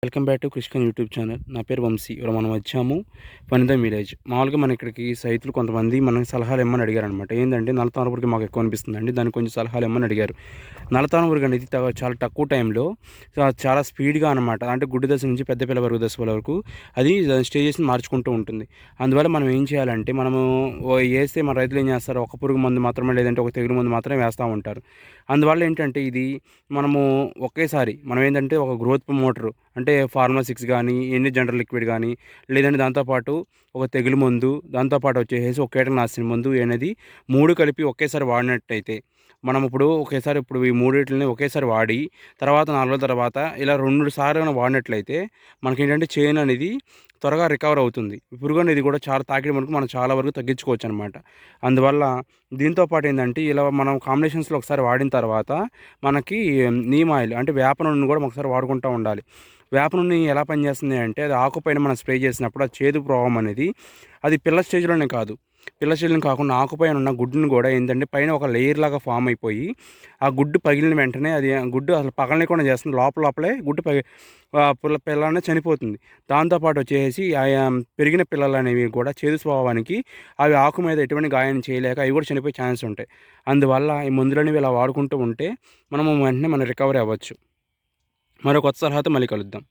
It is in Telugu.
Welcome back to Krishkan YouTube channel. నా పేరు వంశీ. ఇవాళ మనం వచ్చాము వనితం విలేజ్. మామూలుగా మన ఇక్కడికి రైతులు కొంతమంది మనకి సలహాలు ఇమ్మని అడిగారనమాట. ఏంటంటే నల్లతామర పురుగు మాకు ఎక్కువ అనిపిస్తుందండి, దానికి కొంచెం సలహాలు ఇమ్మని అడిగారు. నల్లతామర పురుగు అనేది చాలా తక్కువ టైంలో చాలా స్పీడ్గా అనమాట, అంటే గుడ్డు దశ నుంచి పెద్ద పిల్ల వరకు దశ వరకు అది స్టేజెస్ని మార్చుకుంటూ ఉంటుంది. అందువల్ల మనం ఏం చేయాలంటే, మనము వేస్తే మన రైతులు ఏం చేస్తారు, ఒక పురుగు మందు మాత్రమే లేదంటే ఒక తెగులు మందు మాత్రమే వేస్తూ ఉంటారు. అందువల్ల ఏంటంటే ఇది మనము ఒకేసారి మనం ఏంటంటే ఒక గ్రోత్ ప్రమోటర్ అంటే ఫార్ములా 6 గానీ, ఎన్ని జనరల్ లిక్విడ్ గానీ, లేదంటే దాంతోపాటు ఒక తెగులు మందు, దాంతోపాటు వచ్చేసేసి ఒక కీటకనాశిని మందు అనేది 3 కలిపి ఒకేసారి వాడినట్టయితే, మనం ఇప్పుడు ఈ మూడిటిని ఒకేసారి వాడి తర్వాత 4 రోజుల తర్వాత ఇలా 2 సార్లు వాడినట్లయితే మనకేంటంటే చేను అనేది త్వరగా రికవర్ అవుతుంది. పురుగు అనేది కూడా చాలా తాకిడి మనకు మనం చాలా వరకు తగ్గించుకోవచ్చనమాట. అందువల్ల దీంతో పాటు ఏందంటే, ఇలా మనం కాంబినేషన్స్‌లో ఒకసారి వాడిన తర్వాత మనకి నీమ్ ఆయిల్ అంటే వేప నూనెను కూడా ఒకసారి వాడుకుంటూ ఉండాలి. వేప నూనె ఎలా పనిచేస్తుంది అంటే, అది ఆకుపైన మనం స్ప్రే చేసినప్పుడు ఆ చేదు ప్రభావం అనేది అది పిల్ల స్టేజ్‌లోనే కాదు, పిల్ల స్టేజ్‌లోనే కాకుండా ఆకుపైన ఉన్న గుడ్డును కూడా ఏంటంటే పైన ఒక లేయర్ లాగా ఫామ్ అయిపోయి, ఆ గుడ్డు పగిలిన వెంటనే అది గుడ్డు అసలు పగలనీయకుండా చేస్తుంది. లోపలే గుడ్డు పిల్ల అనేది చనిపోతుంది. దాంతో పాటు వచ్చేసి పెరిగిన పిల్లలనేవి కూడా చేదు స్వభావానికి అవి ఆకు మీద ఎటువంటి గాయం చేయలేక అవి కూడా చనిపోయే ఛాన్స్ ఉంటాయి. అందువల్ల ఈ మందులనేవి ఇలా వాడుకుంటూ ఉంటే మనము వెంటనే రికవరీ అవ్వచ్చు. మరో కొత్త సలహాతో మళ్ళీ కలుద్దాం.